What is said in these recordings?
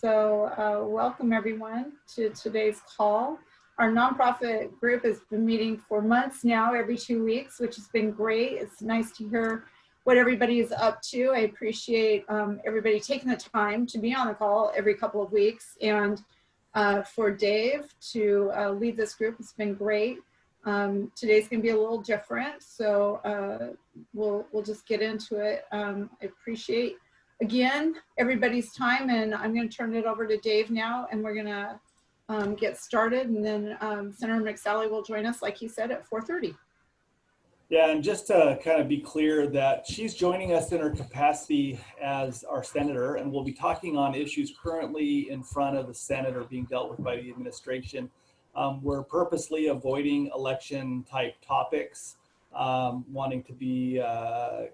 So welcome everyone to today's call. Our nonprofit group has been meeting for months now, every 2 weeks, which has been great. It's nice to hear what everybody is up to. I appreciate everybody taking the time to be on the call every couple of weeks. And for Dave to lead this group, it's been great. Today's gonna be a little different, so we'll just get into it. I appreciate, again, everybody's time, and I'm gonna turn it over to Dave now, and we're gonna get started, and then Senator McSally will join us, like he said, at 4:30. Yeah, and just to kind of be clear that she's joining us in her capacity as our senator, and we'll be talking on issues currently in front of the Senate or being dealt with by the administration. We're purposely avoiding election type topics, wanting to be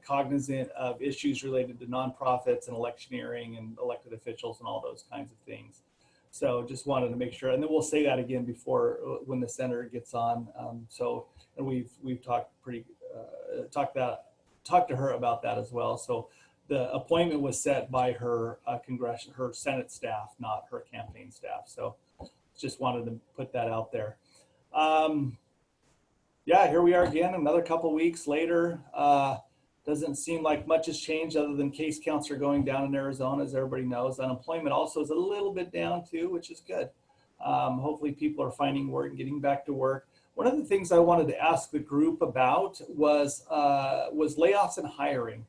cognizant of issues related to nonprofits and electioneering and elected officials and all those kinds of things. So just wanted to make sure, and then we'll say that again before when the senator gets on. And we've talked talked to her about that as well. So the appointment was set by her her Senate staff, not her campaign staff. So just wanted to put that out there. Yeah, here we are again, another couple weeks later. Doesn't seem like much has changed other than case counts are going down in Arizona, as everybody knows. Unemployment also is a little bit down too, which is good. Hopefully people are finding work and getting back to work. One of the things I wanted to ask the group about was layoffs and hiring.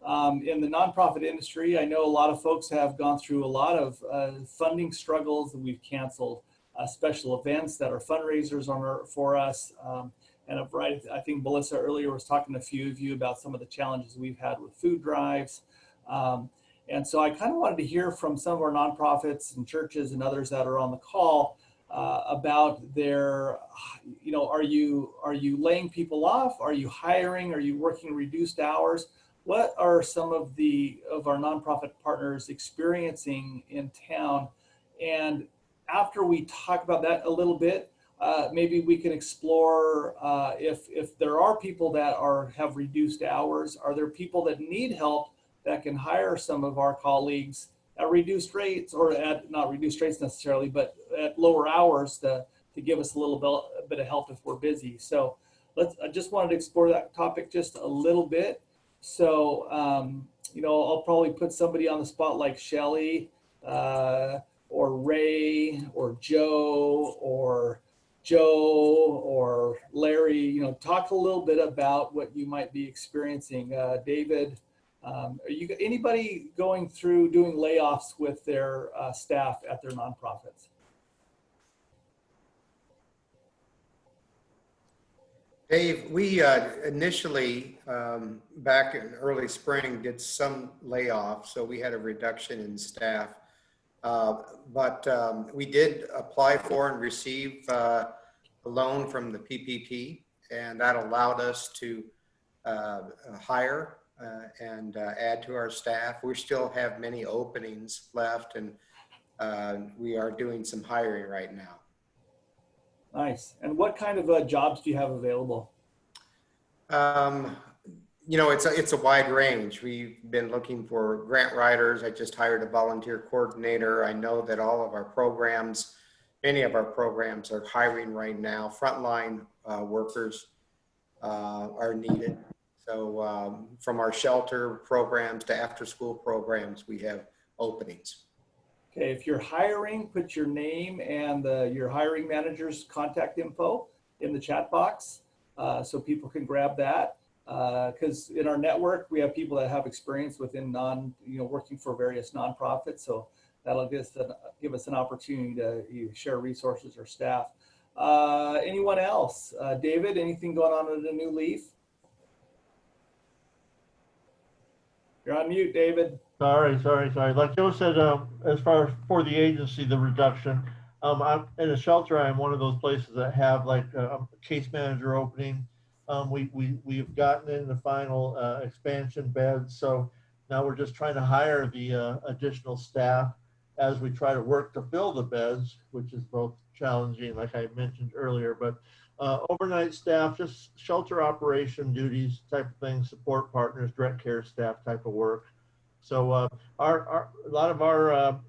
In the nonprofit industry, I know a lot of folks have gone through a lot of funding struggles that we've canceled, special events that are fundraisers for us. And a variety, I think Melissa earlier was talking to a few of you about some of the challenges we've had with food drives. And so I kind of wanted to hear from some of our nonprofits and churches and others that are on the call about their, are you laying people off? Are you hiring? Are you working reduced hours? What are some of our nonprofit partners experiencing in town? And after we talk about that a little bit, maybe we can explore if there are people that have reduced hours. Are there people that need help that can hire some of our colleagues at reduced rates, or at not reduced rates necessarily, but at lower hours to give us a little bit of help if we're busy? So I just wanted to explore that topic just a little bit. So, I'll probably put somebody on the spot like Shelly or Ray or Joe or Larry, talk a little bit about what you might be experiencing. David, are you anybody going through doing layoffs with their staff at their nonprofits? Dave, we initially, back in early spring, did some layoffs, so we had a reduction in staff. But we did apply for and receive a loan from the PPP, and that allowed us to hire and add to our staff. We still have many openings left, and we are doing some hiring right now. Nice. And what kind of jobs do you have available? It's a wide range. We've been looking for grant writers. I just hired a volunteer coordinator. I know that all of our programs, many of our programs are hiring right now. Frontline workers are needed. So from our shelter programs to after school programs, we have openings. Okay, if you're hiring, put your name and your hiring manager's contact info in the chat box so people can grab that. Because in our network, we have people that have experience within working for various nonprofits. So that'll give us an opportunity to share resources or staff. Anyone else? David, anything going on at a New Leaf? You're on mute, David. Sorry. Like Joe said, as far as for the agency, the reduction, I'm in a shelter. I'm one of those places that have like a case manager opening. We've gotten in the final expansion beds. So now we're just trying to hire the additional staff as we try to work to fill the beds, which is both challenging, like I mentioned earlier, but overnight staff, just shelter operation duties type of things, support partners, direct care staff type of work. So a lot of our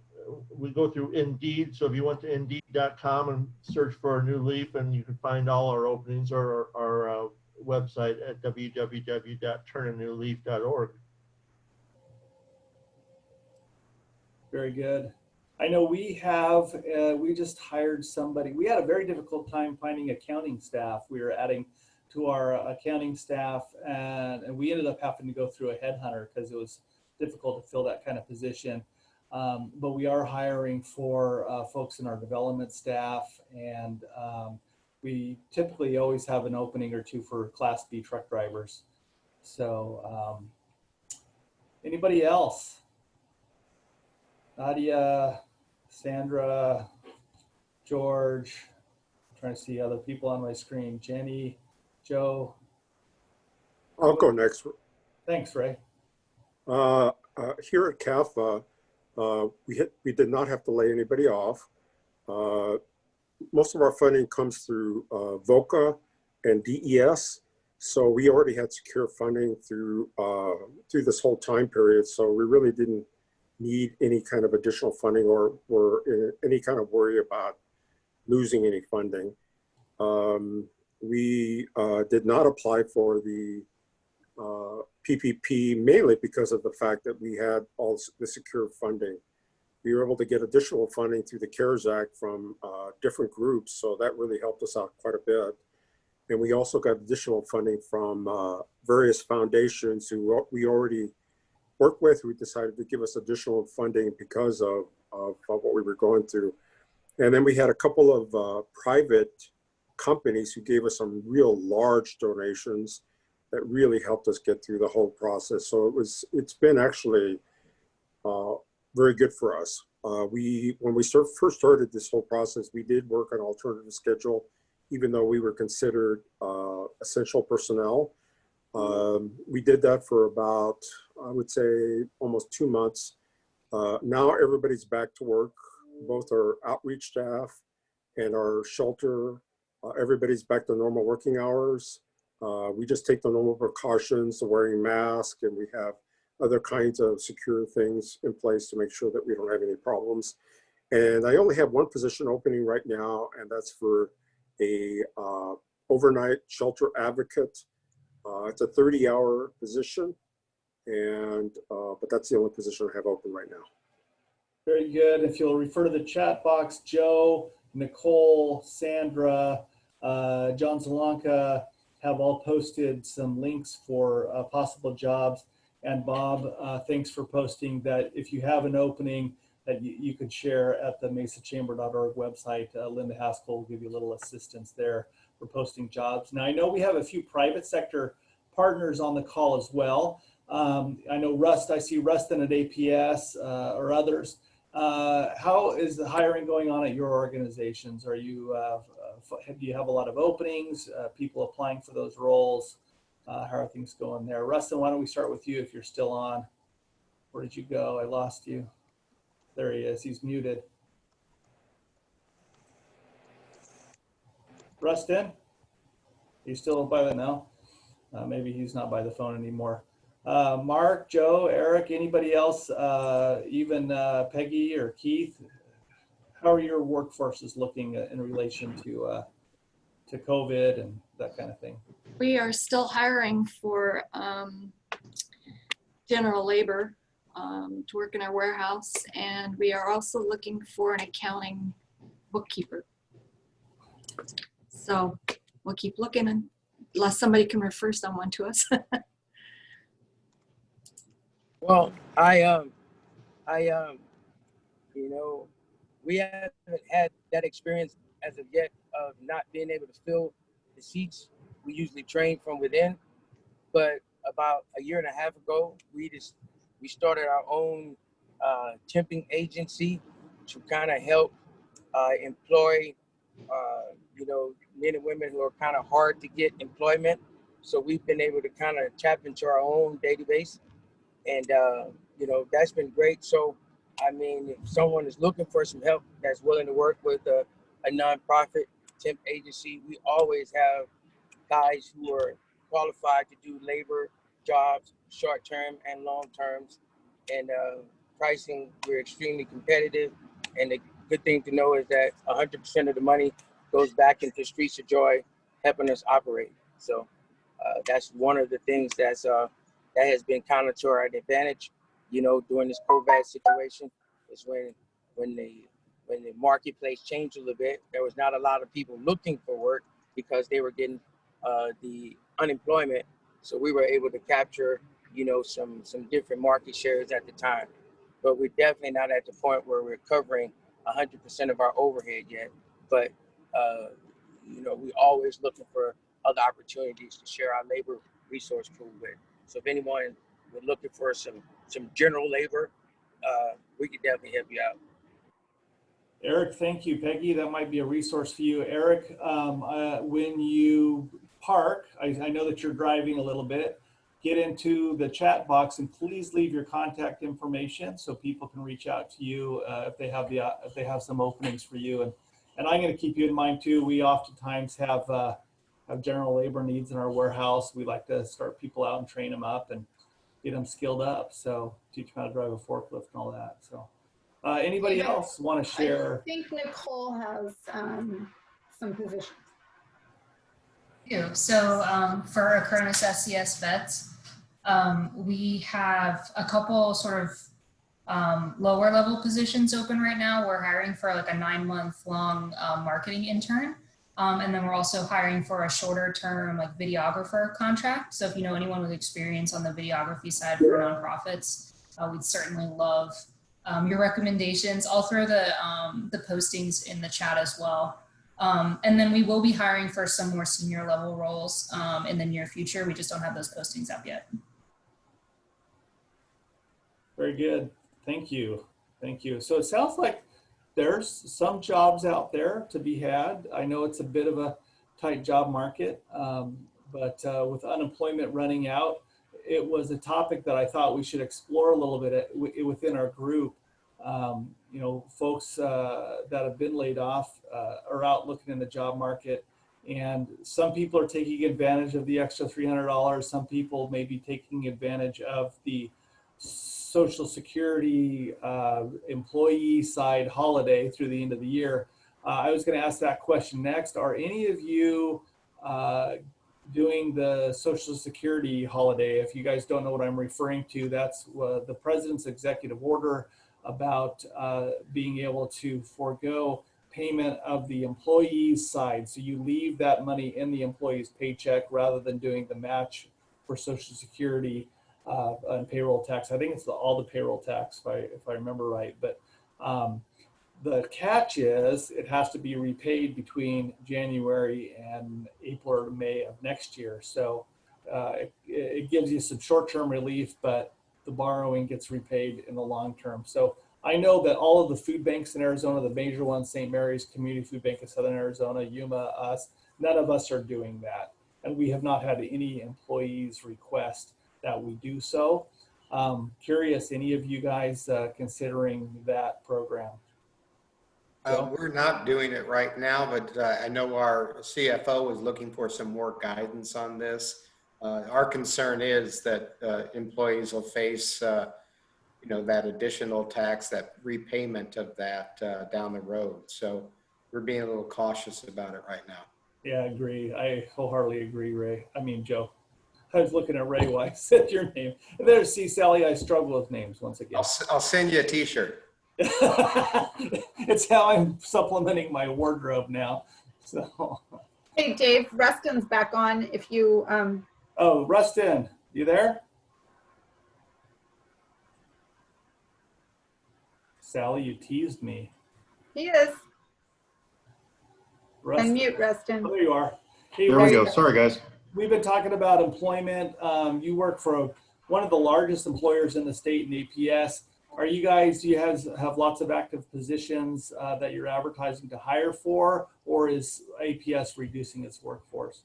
we go through Indeed. So if you went to Indeed.com and search for a new leaf, and you can find all our openings, or our website at www.turnanewleaf.org. Very good. I know we just hired somebody. We had a very difficult time finding accounting staff. We were adding to our accounting staff, and we ended up having to go through a headhunter because it was difficult to fill that kind of position. But we are hiring for folks in our development staff, and we typically always have an opening or two for Class B truck drivers. So anybody else? Nadia, Sandra, George, I'm trying to see other people on my screen. Jenny, Joe. I'll go next. Thanks, Ray. Here at CAFA, we did not have to lay anybody off. Most of our funding comes through VOCA and DES. So we already had secure funding through this whole time period. So we really didn't need any kind of additional funding or any kind of worry about losing any funding. We did not apply for the PPP mainly because of the fact that we had all the secure funding. We were able to get additional funding through the CARES Act from different groups, so that really helped us out quite a bit. And we also got additional funding from various foundations who we already worked with, who decided to give us additional funding because of what we were going through. And then we had a couple of private companies who gave us some real large donations that really helped us get through the whole process. So it's been actually very good for us. When we first started this whole process, we did work on an alternative schedule, even though we were considered essential personnel. We did that for about, I would say, almost 2 months. Now everybody's back to work, both our outreach staff and our shelter. Everybody's back to normal working hours. We just take the normal precautions of wearing masks, and we have other kinds of secure things in place to make sure that we don't have any problems. And I only have one position opening right now, and that's for a overnight shelter advocate. It's a 30-hour position, and but that's the only position I have open right now. Very good. If you'll refer to the chat box, Joe, Nicole, Sandra, John Zalanka have all posted some links for possible jobs. And Bob, thanks for posting that. If you have an opening that you could share at the mesachamber.org website, Linda Haskell will give you a little assistance there for posting jobs. Now, I know we have a few private sector partners on the call as well. I know Rust, I see Rustin at APS or others. How is the hiring going on at your organizations? Are you, do you have a lot of openings, people applying for those roles? How are things going there? Rustin, why don't we start with you if you're still on? Where did you go? I lost you. There he is, he's muted. Rustin, are you still by the now? Maybe he's not by the phone anymore. Mark, Joe, Eric, anybody else, even Peggy or Keith, how are your workforces looking in relation to COVID and that kind of thing? We are still hiring for general labor to work in our warehouse, and we are also looking for an accounting bookkeeper. So we'll keep looking unless somebody can refer someone to us. Well, you know, we haven't had that experience as of yet of not being able to fill the seats. We usually train from within, but about a year and a half ago, we started our own temping agency to kind of help employ, you know, men and women who are kind of hard to get employment. So we've been able to kind of tap into our own database, and you know, that's been great. So I mean, if someone is looking for some help that's willing to work with a nonprofit temp agency, we always have guys who are qualified to do labor jobs, short term and long terms. And pricing, we're extremely competitive. And the good thing to know is that 100% of the money goes back into Streets of Joy, helping us operate. So that's one of the things that has been counter to our advantage, you know, during this COVID situation, is when the marketplace changed a little bit. There was not a lot of people looking for work because they were getting the unemployment. So we were able to capture, you know, some different market shares at the time. But we're definitely not at the point where we're covering 100% of our overhead yet. But you know, we always looking for other opportunities to share our labor resource pool with. So if anyone was looking for some general labor, we could definitely help you out. Eric, thank you. Peggy, that might be a resource for you. Eric, when you park, I know that you're driving a little bit, get into the chat box and please leave your contact information so people can reach out to you if they have some openings for you. And I'm going to keep you in mind too. We oftentimes have general labor needs in our warehouse. We like to start people out and train them up and get them skilled up. So teach them how to drive a forklift and all that. So anybody else want to share? I think Nicole has some positions. So for our current SCS vets, we have a couple sort of lower level positions open right now. We're hiring for like a 9-month-long marketing intern. And then we're also hiring for a shorter term like videographer contract. So if you know anyone with experience on the videography side for nonprofits, we'd certainly love your recommendations. I'll throw the postings in the chat as well. And then we will be hiring for some more senior level roles in the near future. We just don't have those postings up yet. Very good. Thank you. Thank you. So it sounds like there's some jobs out there to be had. I know it's a bit of a tight job market, but with unemployment running out, it was a topic that I thought we should explore a little bit within our group. You know, folks that have been laid off are out looking in the job market, and some people are taking advantage of the extra $300. Some people may be taking advantage of the Social Security employee side holiday through the end of the year. I was going to ask that question next. Are any of you doing the Social Security holiday? If you guys don't know what I'm referring to, that's the president's executive order about being able to forego payment of the employee's side. So you leave that money in the employee's paycheck rather than doing the match for Social Security and payroll tax. I think it's all the payroll tax if I remember right. But the catch is it has to be repaid between January and April or May of next year. So it gives you some short-term relief, but the borrowing gets repaid in the long term. So I know that all of the food banks in Arizona, the major ones, St. Mary's Community Food Bank of Southern Arizona, Yuma, us, none of us are doing that. And we have not had any employees request that we do so. Curious, any of you guys considering that program? We're not doing it right now, but I know our CFO is looking for some more guidance on this. Our concern is that employees will face, you know, that additional tax, that repayment of that down the road. So we're being a little cautious about it right now. Yeah, I agree. I wholeheartedly agree, Ray. I mean, Joe. I was looking at Ray while I said your name. And there's see, Sally, I struggle with names once again. I'll send you a t-shirt. It's how I'm supplementing my wardrobe now. So. Hey, Dave, Rustin's back on if you... Oh, Rustin, you there? Sally, you teased me. He is. Rustin. Unmute, Rustin. Oh, there you are. Hey, there Rustin, we go. Sorry, guys. We've been talking about employment. You work for one of the largest employers in the state in APS. Are you guys, do you have lots of active positions that you're advertising to hire for, or is APS reducing its workforce?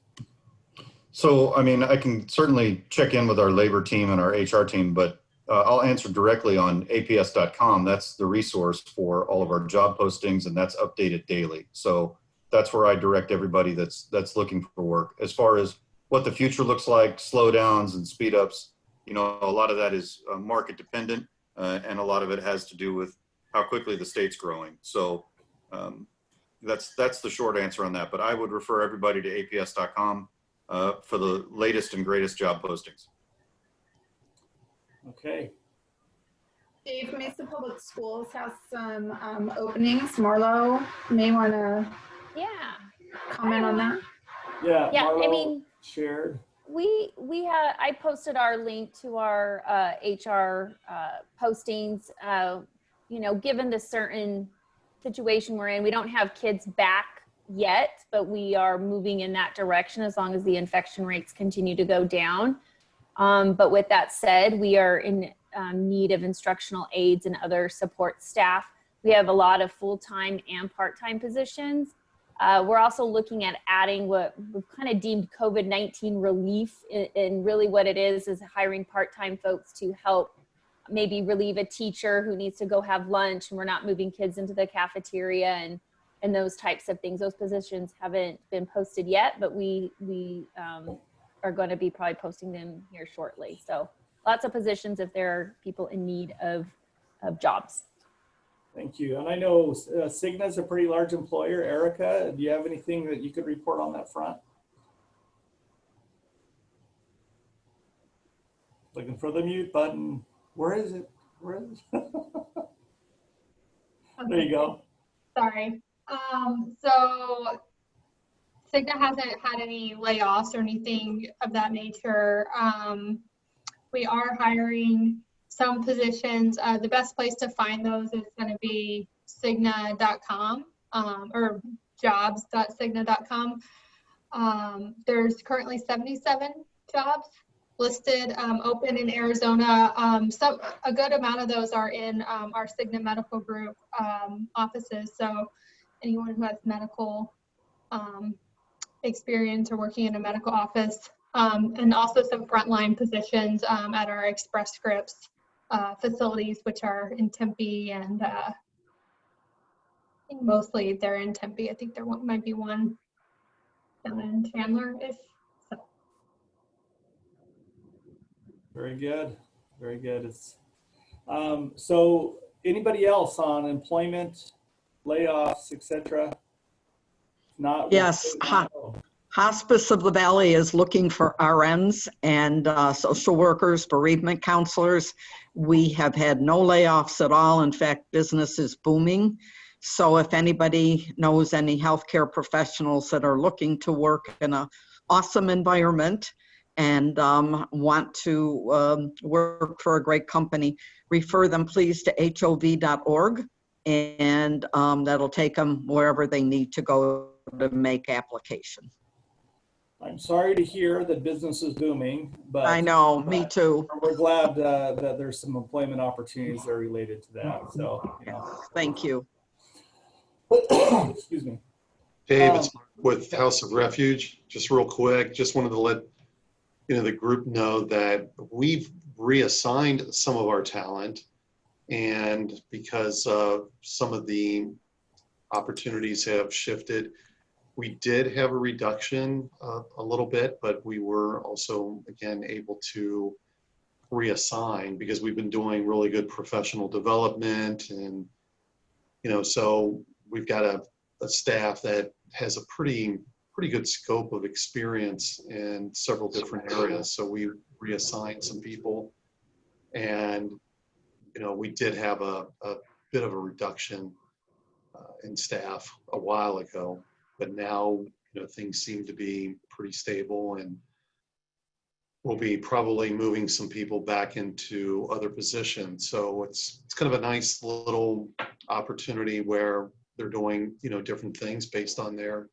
So, I mean, I can certainly check in with our labor team and our HR team, but I'll answer directly on aps.com. That's the resource for all of our job postings, and that's updated daily. So that's where I direct everybody that's looking for work. As far as what the future looks like, slowdowns and speed ups, you know, a lot of that is market dependent, and a lot of it has to do with how quickly the state's growing. So that's the short answer on that. But I would refer everybody to APS.com for the latest and greatest job postings. Okay. Dave, Mesa Public Schools has some openings. Marlo may want to comment on that. Yeah, Yeah, Marlo I mean, shared. I posted our link to our HR postings. You know, given the certain situation we're in, we don't have kids back yet, but we are moving in that direction as long as the infection rates continue to go down. But with that said, we are in need of instructional aides and other support staff. We have a lot of full-time and part-time positions. We're also looking at adding what we've kind of deemed COVID-19 relief, and really what it is hiring part-time folks to help maybe relieve a teacher who needs to go have lunch and we're not moving kids into the cafeteria and those types of things. Those positions haven't been posted yet, but we are going to be probably posting them here shortly. So lots of positions if there are people in need of jobs. Thank you. And I know Cigna is a pretty large employer. Erica, do you have anything that you could report on that front? Looking for the mute button. Where is it? Where is it? There you go. Sorry. So Cigna hasn't had any layoffs or anything of that nature. We are hiring some positions. The best place to find those is going to be Cigna.com or jobs.cigna.com. There's currently 77 jobs listed open in Arizona. A good amount of those are in our Cigna Medical Group offices. So anyone who has medical experience or working in a medical office, and also some frontline positions at our Express Scripts facilities, which are in Tempe, and I think mostly they're in Tempe. I think there might be one down in Chandler-ish. So. Very good. Very good. It's, so anybody else on employment, layoffs, etc.? Not. Yes. Hospice of the Valley is looking for RNs and social workers, bereavement counselors. We have had no layoffs at all. In fact, business is booming. So if anybody knows any healthcare professionals that are looking to work in an awesome environment and want to work for a great company, refer them please to hov.org, and that'll take them wherever they need to go to make application. I'm sorry to hear that business is booming, but I know, me too. We're glad that there's some employment opportunities that are related to that. So, you know. Thank you. Excuse me. Dave, it's with House of Refuge. Just real quick, just wanted to let the group know that we've reassigned some of our talent, and because some of the opportunities have shifted, we did have a reduction a little bit, but we were also, again, able to reassign because we've been doing really good professional development. And, so we've got a staff that has a pretty good scope of experience in several different areas. So we reassigned some people, and, we did have a bit of a reduction in staff a while ago. But now, things seem to be pretty stable, and we'll be probably moving some people back into other positions. So it's kind of a nice little opportunity where they're doing, different things based on their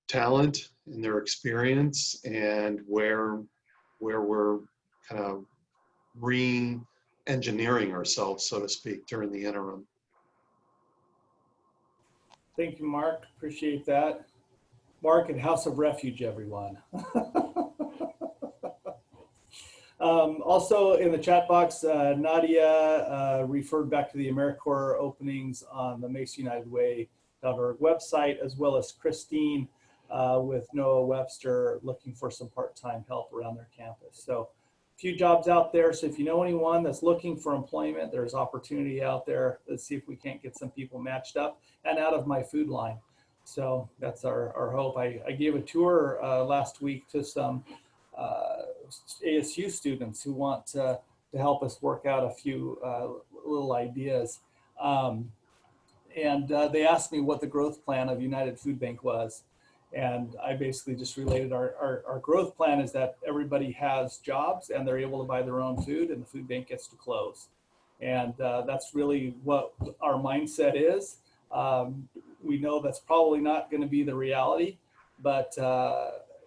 talent and their experience, and where we're kind of re-engineering ourselves, so to speak, during the interim. Thank you, Mark. Appreciate that. Mark at House of Refuge, everyone. Also in the chat box, Nadia referred back to the AmeriCorps openings on the MesaUnitedWay.org website, as well as Christine with Noah Webster looking for some part-time help around their campus. So few jobs out there. So if you know anyone that's looking for employment, there's opportunity out there. Let's see if we can't get some people matched up and out of my food line. So that's our hope. I gave a tour last week to some ASU students who want to help us work out a few little ideas. And they asked me what the growth plan of United Food Bank was. And I basically just related our growth plan is that everybody has jobs and they're able to buy their own food and the food bank gets to close. And that's really what our mindset is. We know that's probably not going to be the reality, but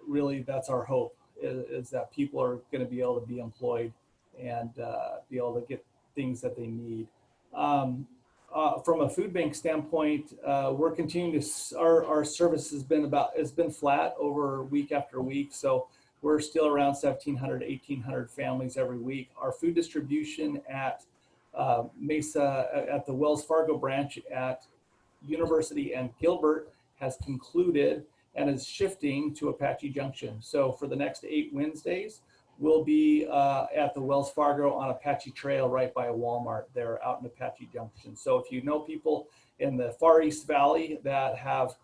really that's our hope is that people are going to be able to be employed and be able to get things that they need. From a food bank standpoint, we're continuing to, our service has been flat over week after week. So we're still around 1,700, 1,800 families every week. Our food distribution at Mesa, at the Wells Fargo branch at University and Gilbert has concluded and is shifting to Apache Junction. So for the next 8 Wednesdays, we'll be at the Wells Fargo on Apache Trail right by a Walmart there out in Apache Junction. So if you know people in the Far East Valley that have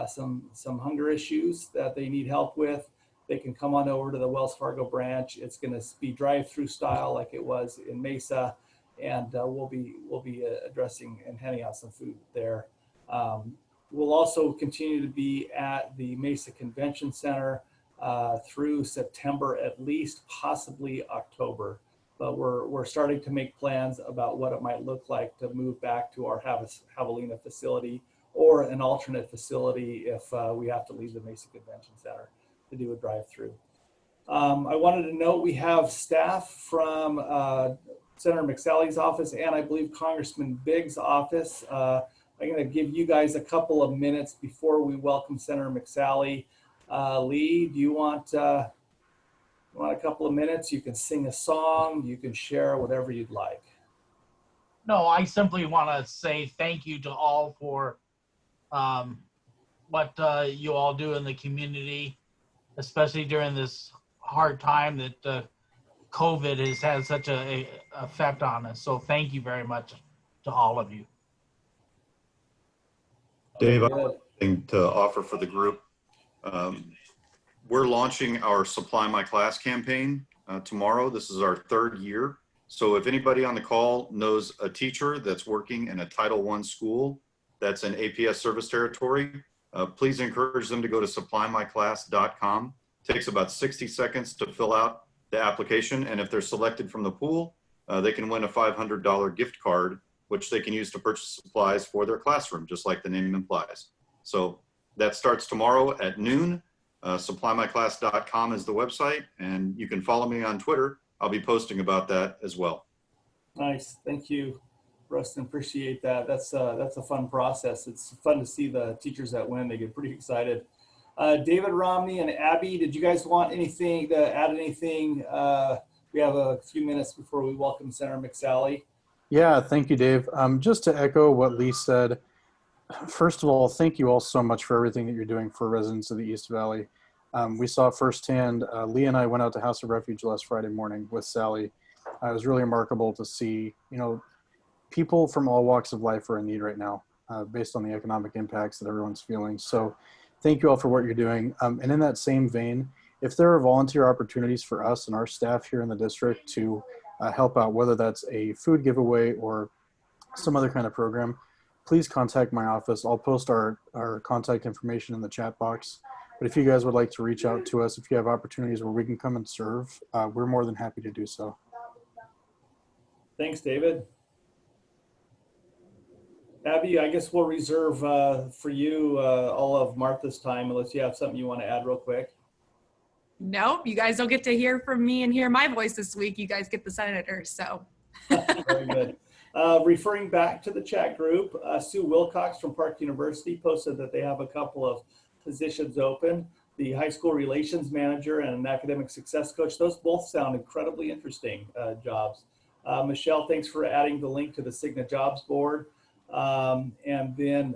some hunger issues that they need help with, they can come on over to the Wells Fargo branch. It's going to be drive-through style like it was in Mesa, and we'll be addressing and handing out some food there. We'll also continue to be at the Mesa Convention Center through September, at least possibly October. But we're starting to make plans about what it might look like to move back to our Javelina facility or an alternate facility if we have to leave the Mesa Convention Center to do a drive-through. I wanted to note we have staff from Senator McSally's office and I believe Congressman Biggs' office. I'm going to give you guys a couple of minutes before we welcome Senator McSally. Lee, do you want a couple of minutes? You can sing a song, you can share whatever you'd like. No, I simply want to say thank you to all for what you all do in the community, especially during this hard time that COVID has had such a effect on us. So thank you very much to all of you. Dave, I have one thing to offer for the group. We're launching our Supply My Class campaign tomorrow. This is our 3rd year. So if anybody on the call knows a teacher that's working in a Title I school that's in APS service territory, please encourage them to go to supply-my-class.com. It takes about 60 seconds to fill out the application. And if they're selected from the pool, they can win a $500 gift card, which they can use to purchase supplies for their classroom, just like the name implies. So that starts tomorrow at noon. SupplyMyClass.com is the website, and you can follow me on Twitter. I'll be posting about that as well. Nice, thank you, Rustin. Appreciate that. That's a fun process. It's fun to see the teachers that win. They get pretty excited. David Romney and Abby, did you guys want anything to add? Anything? We have a few minutes before we welcome Senator McSally. Yeah, thank you, Dave. Just to echo what Lee said, first of all, thank you all so much for everything that you're doing for residents of the East Valley. We saw firsthand, Lee and I went out to House of Refuge last Friday morning with Sally. It was really remarkable to see, people from all walks of life are in need right now based on the economic impacts that everyone's feeling. So thank you all for what you're doing. And in that same vein, if there are volunteer opportunities for us and our staff here in the district to help out, whether that's a food giveaway or some other kind of program, please contact my office. I'll post our contact information in the chat box. But if you guys would like to reach out to us, if you have opportunities where we can come and serve, we're more than happy to do so. Thanks, David. Abby, I guess we'll reserve for you all of Martha's time, unless you have something you want to add real quick. Nope, you guys don't get to hear from me and hear my voice this week. You guys get the senator, so. Very good. Referring back to the chat group, Sue Wilcox from Park University posted that they have a couple of positions open. The high school relations manager and an academic success coach. Those both sound incredibly interesting jobs. Michelle, thanks for adding the link to the Cigna jobs board. And then,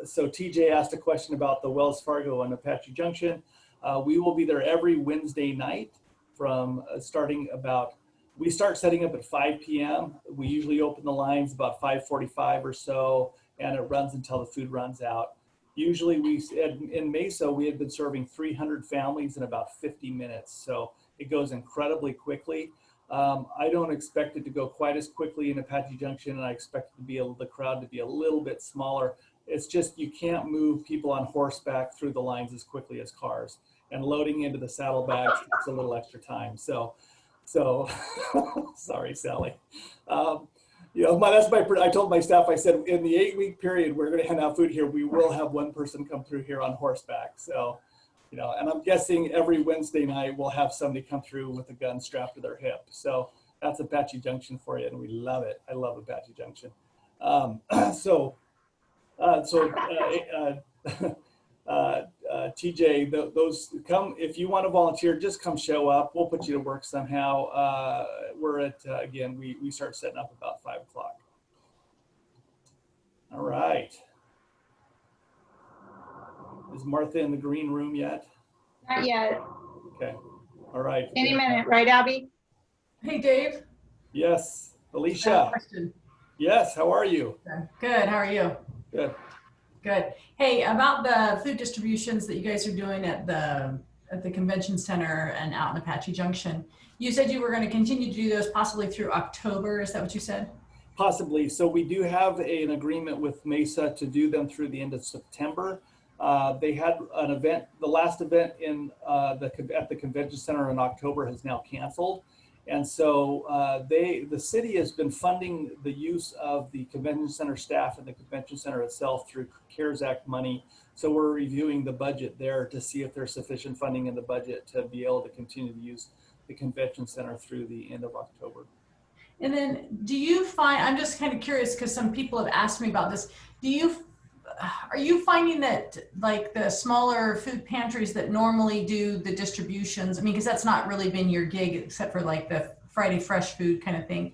so TJ asked a question about the Wells Fargo and Apache Junction. We will be there every Wednesday night from we start setting up at 5 p.m. We usually open the lines about 5:45 or so, and it runs until the food runs out. Usually in Mesa, we had been serving 300 families in about 50 minutes. So it goes incredibly quickly. I don't expect it to go quite as quickly in Apache Junction, and I expect the crowd to be a little bit smaller. It's just you can't move people on horseback through the lines as quickly as cars, and loading into the saddlebags takes a little extra time. So sorry, Sally. You know, I told my staff, I said, in the 8-week period, we're going to hand out food here. We will have one person come through here on horseback. So, you know, and I'm guessing every Wednesday night we'll have somebody come through with a gun strapped to their hip. So that's Apache Junction for you, and we love it. I love Apache Junction. TJ, those come, if you want to volunteer, just come show up. We'll put you to work somehow. We're at, again, we start setting up about 5 o'clock. All right. Is Martha in the green room yet? Not yet. Okay. All right. Any minute, right, Abby? Hey, Dave. Yes. Alicia. Yes. How are you? Good. How are you? Good. Good. Hey, about the food distributions that you guys are doing at the convention center and out in Apache Junction, you said you were going to continue to do those possibly through October. Is that what you said? Possibly. So we do have an agreement with Mesa to do them through the end of September. They had an event, the last event at the convention center in October has now canceled. And so the city has been funding the use of the convention center staff and the convention center itself through CARES Act money. So we're reviewing the budget there to see if there's sufficient funding in the budget to be able to continue to use the convention center through the end of October. And then do you find, I'm just kind of curious because some people have asked me about this, are you finding that like the smaller food pantries that normally do the distributions, I mean, because that's not really been your gig except for like the Friday fresh food kind of thing.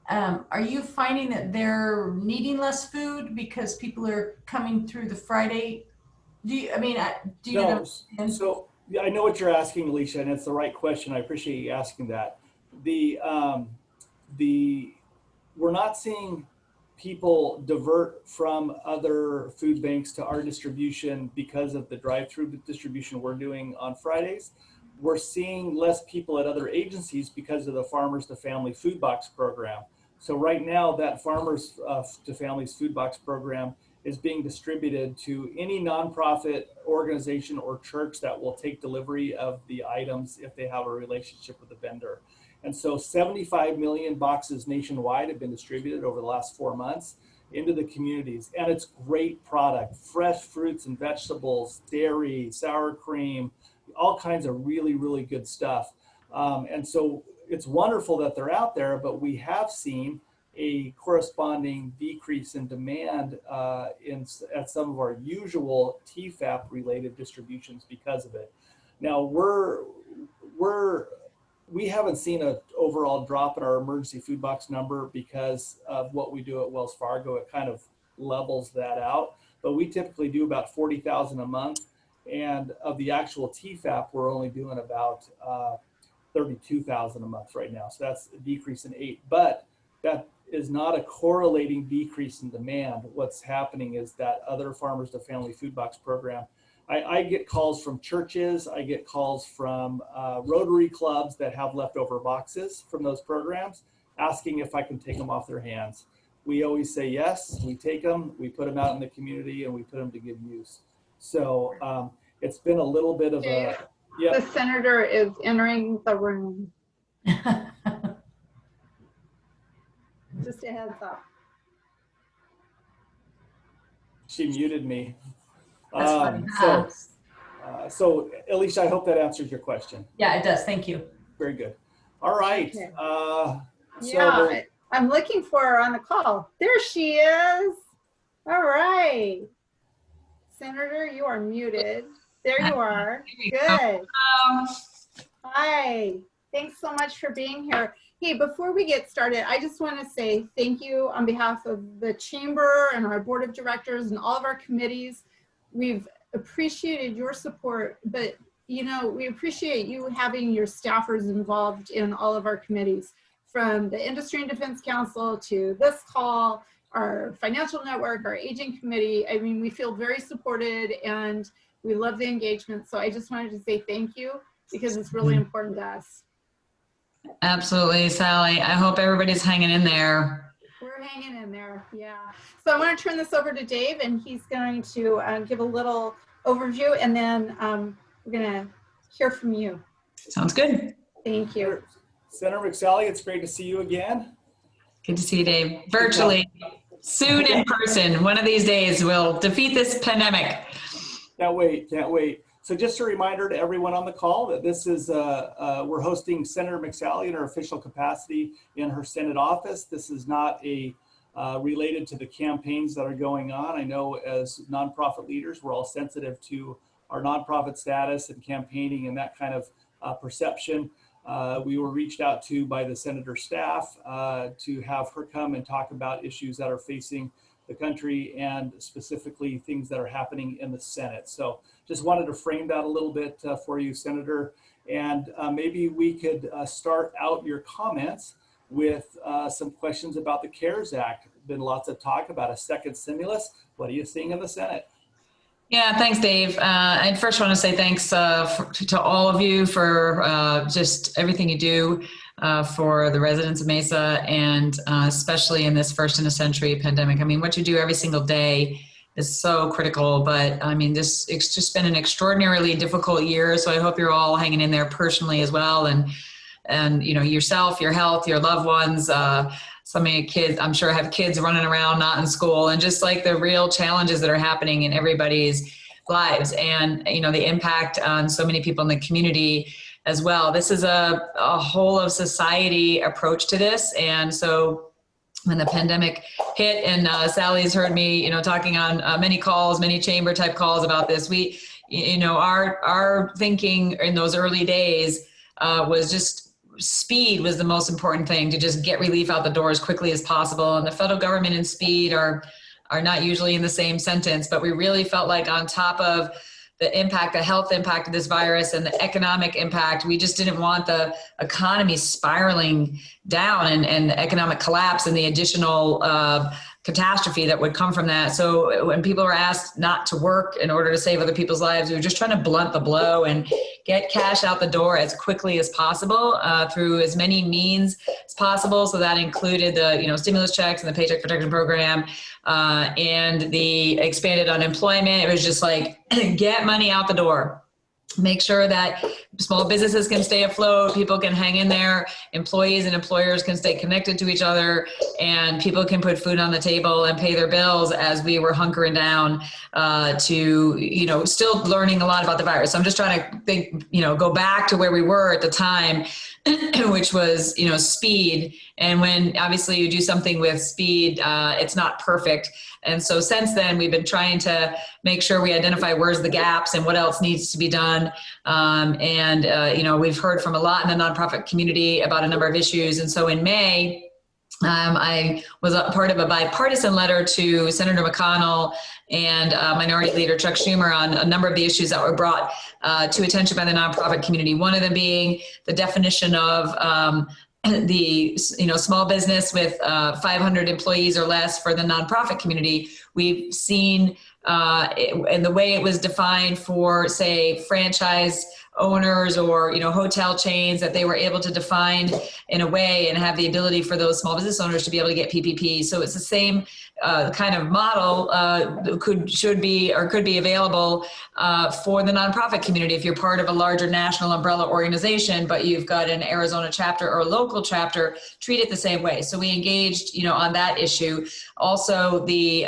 Are you finding that they're needing less food because people are coming through the Friday? Do you No, so yeah, I know what you're asking, Alicia, and it's the right question. I appreciate you asking that. We're not seeing people divert from other food banks to our distribution because of the drive-through distribution we're doing on Fridays. We're seeing less people at other agencies because of the Farmers to Family Food Box program. So right now that Farmers to Families Food Box program is being distributed to any nonprofit organization or church that will take delivery of the items if they have a relationship with the vendor. And so 75 million boxes nationwide have been distributed over the last 4 months into the communities. And it's great product, fresh fruits and vegetables, dairy, sour cream, all kinds of really, really good stuff. And so it's wonderful that they're out there, but we have seen a corresponding decrease in demand at some of our usual TFAP related distributions because of it. Now we haven't seen an overall drop in our emergency food box number because of what we do at Wells Fargo. It kind of levels that out, but we typically do about 40,000 a month. And of the actual TFAP, we're only doing about 32,000 a month right now. So that's a decrease in 8, but that is not a correlating decrease in demand. What's happening is that other Farmers to Family Food Box program, I get calls from churches, I get calls from Rotary clubs that have leftover boxes from those programs asking if I can take them off their hands. We always say yes, we take them, we put them out in the community, and we put them to good use. So it's been a little bit of a, The senator is entering the room. Just a heads up. She muted me. That's funny. So Alicia, I hope that answers your question. Yeah, it does. Thank you. Very good. All right. Okay. I'm looking for her on the call. There she is. All right. Senator, you are muted. There you are. Good. Hi. Thanks so much for being here. Hey, before we get started, I just want to say thank you on behalf of the Chamber and our Board of Directors and all of our committees. We've appreciated your support, but you know, we appreciate you having your staffers involved in all of our committees, from the Industry and Defense Council to this call, our financial network, our aging committee. I mean, we feel very supported and we love the engagement. So I just wanted to say thank you because it's really important to us. Absolutely, Sally. I hope everybody's hanging in there. We're hanging in there, yeah. So I want to turn this over to Dave, and he's going to give a little overview, and then we're going to hear from you. Sounds good. Thank you. Senator McSally, it's great to see you again. Good to see you, Dave. Virtually, soon in person. One of these days, we'll defeat this pandemic. Can't wait, can't wait. So just a reminder to everyone on the call that this is, we're hosting Senator McSally in her official capacity in her Senate office. This is not related to the campaigns that are going on. I know as nonprofit leaders, we're all sensitive to our nonprofit status and campaigning and that kind of perception. We were reached out to by the senator's staff to have her come and talk about issues that are facing the country and specifically things that are happening in the Senate. So just wanted to frame that a little bit for you, Senator. And maybe we could start out your comments with some questions about the CARES Act. Been lots of talk about a second stimulus. What are you seeing in the Senate? Yeah, thanks, Dave. I first want to say thanks to all of you for just everything you do for the residents of Mesa, and especially in this first in a century pandemic. I mean, what you do every single day is so critical, but I mean, it's just been an extraordinarily difficult year. So I hope you're all hanging in there personally as well. And you know, yourself, your health, your loved ones, some of your kids, I'm sure have kids running around, not in school, and just like the real challenges that are happening in everybody's lives, and you know, the impact on so many people in the community as well. This is a whole of society approach to this. And so when the pandemic hit, and Sally's heard me, you know, talking on many calls, many chamber type calls about this, we, you know, our thinking in those early days was just speed was the most important thing, to just get relief out the door as quickly as possible. And the federal government and speed are not usually in the same sentence, but we really felt like on top of the impact, the health impact of this virus and the economic impact, we just didn't want the economy spiraling down and the economic collapse and the additional catastrophe that would come from that. So when people were asked not to work in order to save other people's lives, we were just trying to blunt the blow and get cash out the door as quickly as possible through as many means as possible. So that included the, you know, stimulus checks and the Paycheck Protection Program and the expanded unemployment. It was just like, get money out the door. Make sure that small businesses can stay afloat, people can hang in there, employees and employers can stay connected to each other, and people can put food on the table and pay their bills as we were hunkering down to, you know, still learning a lot about the virus. So I'm just trying to think, you know, go back to where we were at the time, which was, you know, speed. And when obviously you do something with speed, it's not perfect. And so since then, we've been trying to make sure we identify where's the gaps and what else needs to be done. You know, we've heard from a lot in the nonprofit community about a number of issues. And so in May, I was a part of a bipartisan letter to Senator McConnell and Minority Leader Chuck Schumer on a number of the issues that were brought to attention by the nonprofit community. One of them being the definition of the, you know, small business with 500 employees or less for the nonprofit community. We've seen and the way it was defined for, say, franchise owners or, you know, hotel chains, that they were able to define in a way and have the ability for those small business owners to be able to get PPP. So it's the same kind of model could be available for the nonprofit community. If you're part of a larger national umbrella organization, but you've got an Arizona chapter or a local chapter, treat it the same way. So we engaged, you know, on that issue. Also, the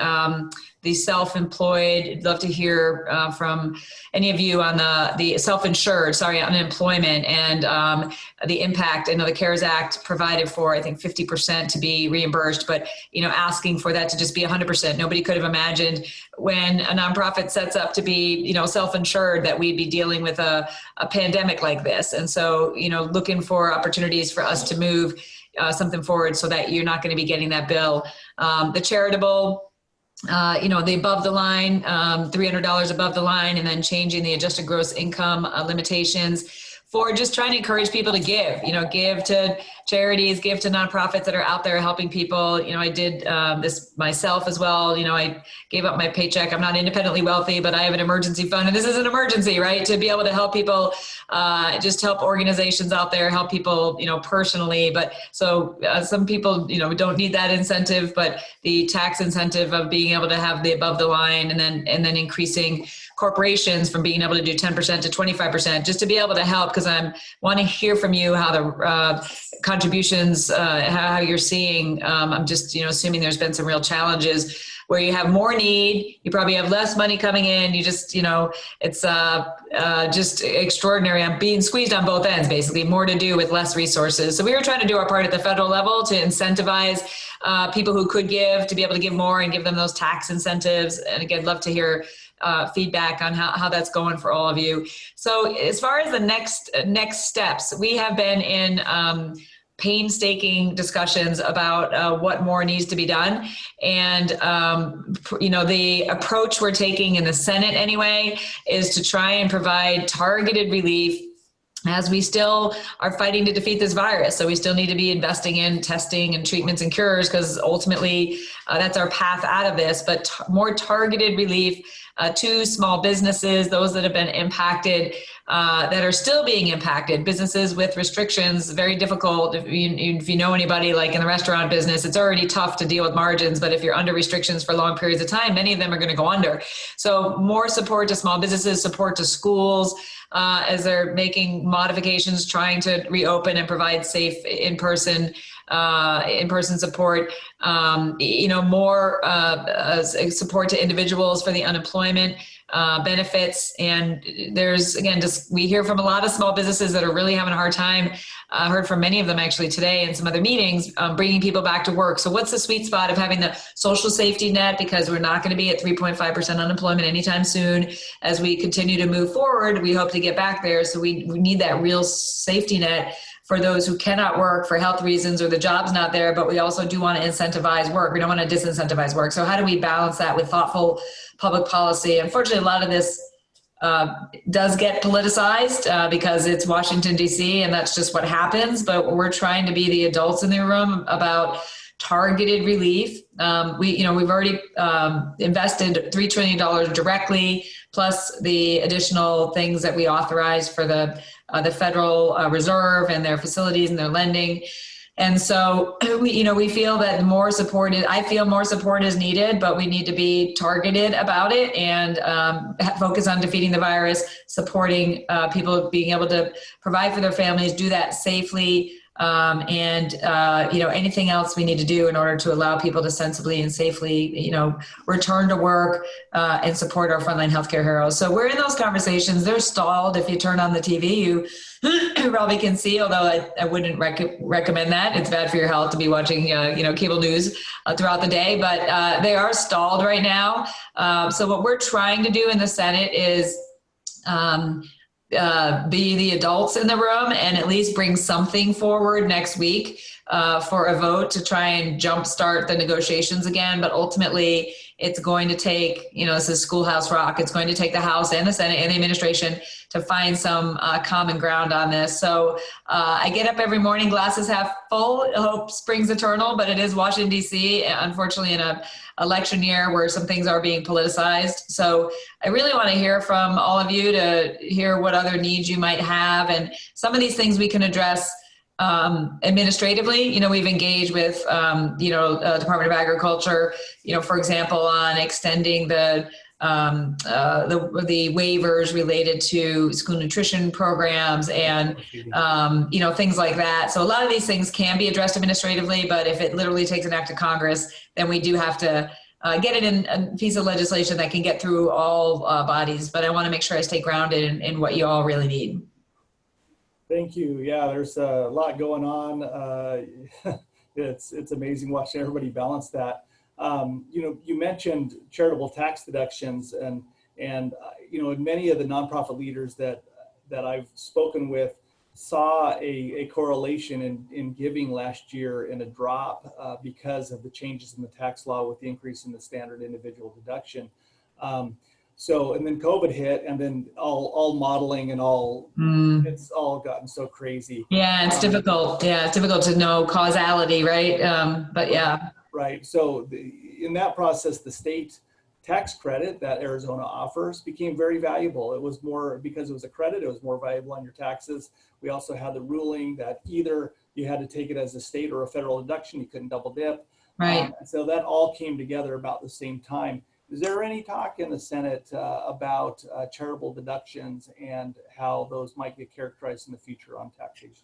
self-employed, I'd love to hear from any of you on the self-insured, unemployment, and the impact. I know the CARES Act provided for, I think, 50% to be reimbursed, but, you know, asking for that to just be 100%. Nobody could have imagined when a nonprofit sets up to be, you know, self-insured, that we'd be dealing with a pandemic like this. And so, you know, looking for opportunities for us to move something forward so that you're not going to be getting that bill. The charitable the above the line, $300 above the line, and then changing the adjusted gross income limitations for just trying to encourage people to give, give to charities, give to nonprofits that are out there helping people. I did this myself as well. I gave up my paycheck. I'm not independently wealthy, but I have an emergency fund, and this is an emergency, right? To be able to help people, just help organizations out there, help people, personally. But so some people, don't need that incentive, but the tax incentive of being able to have the above the line, and then increasing corporations from being able to do 10% to 25%, just to be able to help, because I want to hear from you how the contributions, how you're seeing. I'm just, assuming there's been some real challenges where you have more need, you probably have less money coming in. You just, it's just extraordinary. I'm being squeezed on both ends, basically, more to do with less resources. So we were trying to do our part at the federal level to incentivize people who could give to be able to give more and give them those tax incentives. And again, love to hear feedback on how that's going for all of you. So as far as the next steps, we have been in painstaking discussions about what more needs to be done. And, the approach we're taking in the Senate anyway is to try and provide targeted relief as we still are fighting to defeat this virus. So we still need to be investing in testing and treatments and cures, because ultimately that's our path out of this, but more targeted relief to small businesses, those that have been impacted, that are still being impacted. Businesses with restrictions, very difficult. If you know anybody like in the restaurant business, it's already tough to deal with margins, but if you're under restrictions for long periods of time, many of them are going to go under. So more support to small businesses, support to schools, as they're making modifications, trying to reopen and provide safe in-person support, more support to individuals for the unemployment benefits. And there's, again, we hear from a lot of small businesses that are really having a hard time. I heard from many of them actually today in some other meetings, bringing people back to work. So what's the sweet spot of having the social safety net? Because we're not going to be at 3.5% unemployment anytime soon. As we continue to move forward, we hope to get back there. So we need that real safety net for those who cannot work for health reasons or the job's not there, but we also do want to incentivize work. We don't want to disincentivize work. So how do we balance that with thoughtful public policy? Unfortunately, a lot of this does get politicized because it's Washington, D.C., and that's just what happens. But we're trying to be the adults in the room about targeted relief. We've already invested $3 trillion directly, plus the additional things that we authorized for the Federal Reserve and their facilities and their lending. And so we feel that I feel more support is needed, but we need to be targeted about it and focus on defeating the virus, supporting people being able to provide for their families, do that safely, and anything else we need to do in order to allow people to sensibly and safely, return to work and support our frontline healthcare heroes. So we're in those conversations. They're stalled. If you turn on the TV, you probably can see, although I wouldn't recommend that. It's bad for your health to be watching, cable news throughout the day, but they are stalled right now. So what we're trying to do in the Senate is be the adults in the room and at least bring something forward next week for a vote to try and jumpstart the negotiations again. But ultimately, it's going to take, this is Schoolhouse Rock. It's going to take the House and the Senate and the administration to find some common ground on this. So I get up every morning, glasses half full, hope springs eternal, but it is Washington, D.C., unfortunately in an election year where some things are being politicized. So I really want to hear from all of you to hear what other needs you might have. And some of these things we can address administratively. We've engaged with, Department of Agriculture, for example, on extending the waivers related to school nutrition programs and, things like that. So a lot of these things can be addressed administratively, but if it literally takes an act of Congress, then we do have to get it in a piece of legislation that can get through all bodies. But I want to make sure I stay grounded in what you all really need. Thank you. Yeah, there's a lot going on. It's amazing watching everybody balance that. You mentioned charitable tax deductions, and many of the nonprofit leaders that I've spoken with saw a correlation in giving last year in a drop because of the changes in the tax law with the increase in the standard individual deduction. So, and then COVID hit, and then all modeling and all, it's all gotten so crazy. Yeah, it's difficult. Yeah, it's difficult to know causality, right? But yeah. Right. So in that process, the state tax credit that Arizona offers became very valuable. It was more, because it was a credit, it was more valuable on your taxes. We also had the ruling that either you had to take it as a state or a federal deduction. You couldn't double dip. Right. So that all came together about the same time. Is there any talk in the Senate about charitable deductions and how those might get characterized in the future on taxation?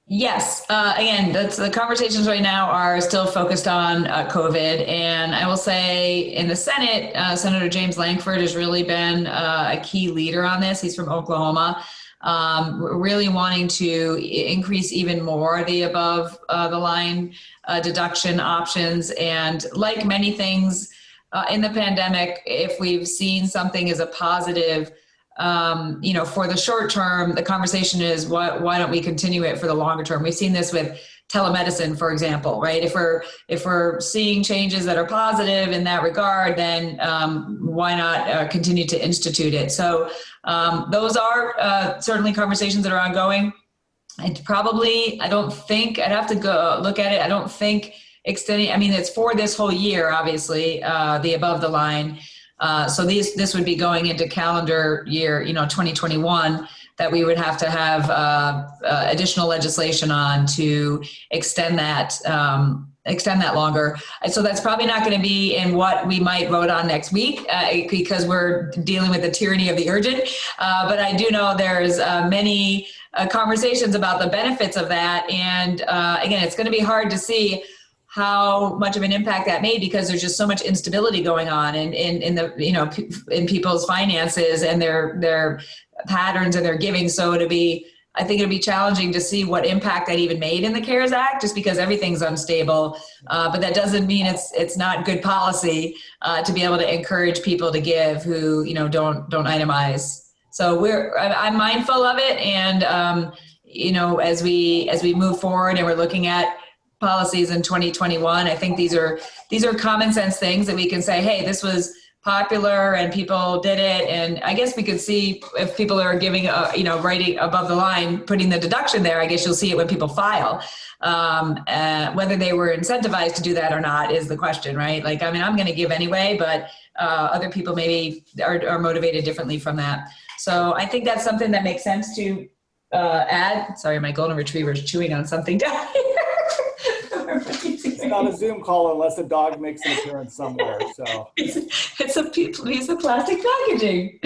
Yes. Again, that's the conversations right now are still focused on COVID. And I will say in the Senate, Senator James Lankford has really been a key leader on this. He's from Oklahoma, really wanting to increase even more the above the line deduction options. And like many things in the pandemic, if we've seen something as a positive, for the short term, the conversation is why don't we continue it for the longer term? We've seen this with telemedicine, for example, right? If we're seeing changes that are positive in that regard, then why not continue to institute it? So those are certainly conversations that are ongoing. I don't think, I'd have to go look at it. I don't think extending, I mean, it's for this whole year, obviously, the above the line. So this would be going into calendar year, 2021, that we would have to have additional legislation on to extend that longer. So that's probably not going to be in what we might vote on next week because we're dealing with the tyranny of the urgent. But I do know there's many conversations about the benefits of that. And again, it's going to be hard to see how much of an impact that made because there's just so much instability going on in the in people's finances and their patterns and their giving. So I think it'd be challenging to see what impact that even made in the CARES Act, just because everything's unstable. But that doesn't mean it's not good policy to be able to encourage people to give who don't itemize. So I'm mindful of it, and as we move forward and we're looking at policies in 2021. I think these are common sense things that we can say, hey, this was popular and people did it. And I guess we could see if people are giving, writing above the line, putting the deduction there, I guess you'll see it when people file. Whether they were incentivized to do that or not is the question, right? Like, I mean, I'm going to give anyway, but other people maybe are motivated differently from that. So I think that's something that makes sense to add. Sorry, my golden retriever is chewing on something down here. It's not a Zoom call unless a dog makes an appearance somewhere. So it's a piece of plastic packaging.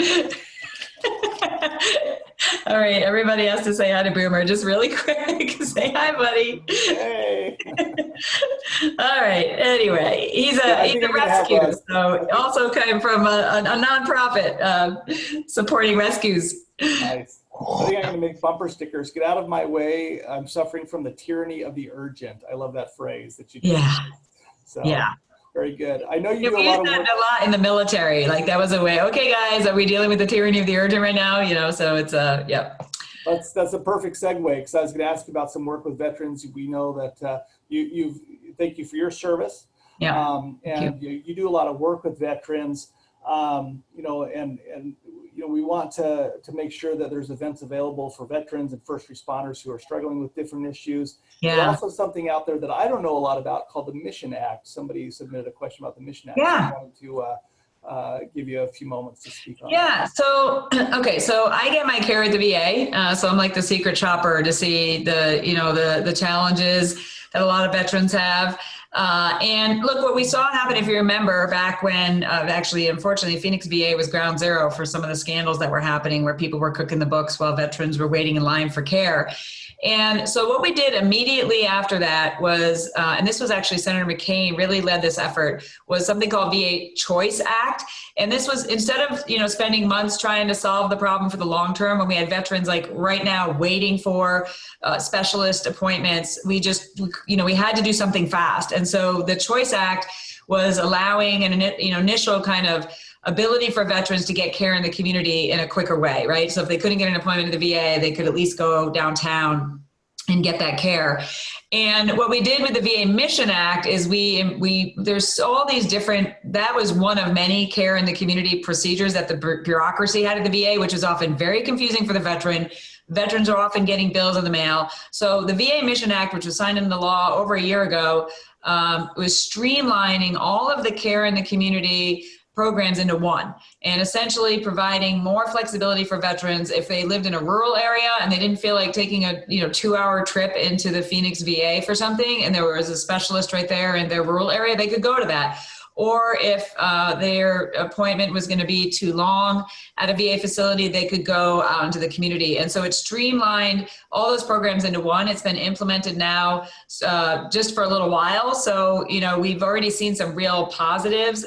All right, everybody has to say hi to Boomer just really quick. Say hi, buddy. Hey. All right. Anyway, he's a rescue, so also came from a nonprofit supporting rescues. Nice. I think I'm going to make bumper stickers. Get out of my way. I'm suffering from the tyranny of the urgent. I love that phrase that you just used. So, yeah. Very good. I know you do a lot of work. A lot in the military. Like that was a way. Okay, guys, are we dealing with the tyranny of the urgent right now? So it's yeah. That's a perfect segue because I was going to ask you about some work with veterans. We know that thank you for your service. Yeah. And you do a lot of work with veterans. We want to make sure that there's events available for veterans and first responders who are struggling with different issues. Yeah. There's also something out there that I don't know a lot about called the Mission Act. Somebody submitted a question about the Mission Act. Yeah. So I wanted to give you a few moments to speak on. Yeah. So, okay. So I get my care at the VA. So I'm like the secret shopper to see the challenges that a lot of veterans have. And look, what we saw happen, if you remember, back when actually, unfortunately, Phoenix VA was ground zero for some of the scandals that were happening where people were cooking the books while veterans were waiting in line for care. And so what we did immediately after that was, and this was actually Senator McCain really led this effort, was something called VA Choice Act. And this was, instead of, spending months trying to solve the problem for the long term, when we had veterans like right now waiting for specialist appointments, we just, we had to do something fast. And so the Choice Act was allowing an initial kind of ability for veterans to get care in the community in a quicker way, right? So if they couldn't get an appointment at the VA, they could at least go downtown and get that care. And what we did with the VA Mission Act is there's all these different, that was one of many care in the community procedures that the bureaucracy had at the VA, which is often very confusing for the veteran. Veterans are often getting bills in the mail. So the VA Mission Act, which was signed into law over a year ago, was streamlining all of the care in the community programs into one, and essentially providing more flexibility for veterans if they lived in a rural area and they didn't feel like taking a 2-hour trip into the Phoenix VA for something, and there was a specialist right there in their rural area, they could go to that. Or if their appointment was going to be too long at a VA facility, they could go out into the community. And so it streamlined all those programs into one. It's been implemented now just for a little while. So, we've already seen some real positives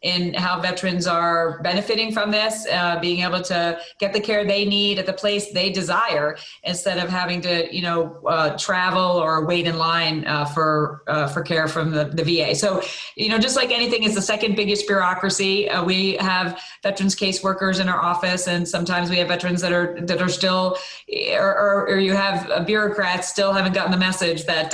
in how veterans are benefiting from this, being able to get the care they need at the place they desire instead of having to, travel or wait in line for care from the VA. So, just like anything, it's the second biggest bureaucracy. We have veterans caseworkers in our office, and sometimes we have veterans that are still, or you have bureaucrats still haven't gotten the message that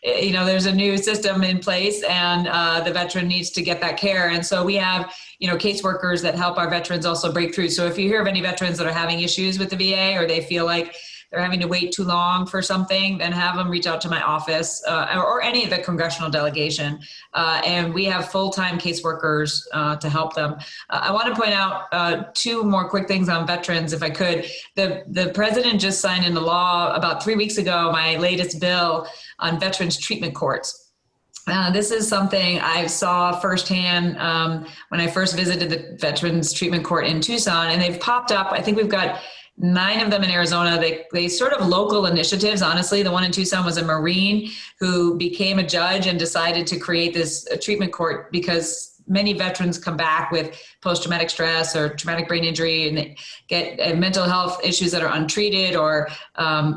there's a new system in place, and the veteran needs to get that care. And so we have caseworkers that help our veterans also break through. So if you hear of any veterans that are having issues with the VA, or they feel like they're having to wait too long for something, then have them reach out to my office or any of the congressional delegation. And we have full-time caseworkers to help them. I want to point out 2 more quick things on veterans, if I could. The president just signed into law about 3 weeks ago, my latest bill on veterans treatment courts. This is something I saw firsthand when I first visited the Veterans Treatment Court in Tucson, and they've popped up. I think we've got 9 of them in Arizona. They sort of local initiatives. Honestly, the one in Tucson was a Marine who became a judge and decided to create this treatment court because many veterans come back with post-traumatic stress or traumatic brain injury, and they get mental health issues that are untreated, or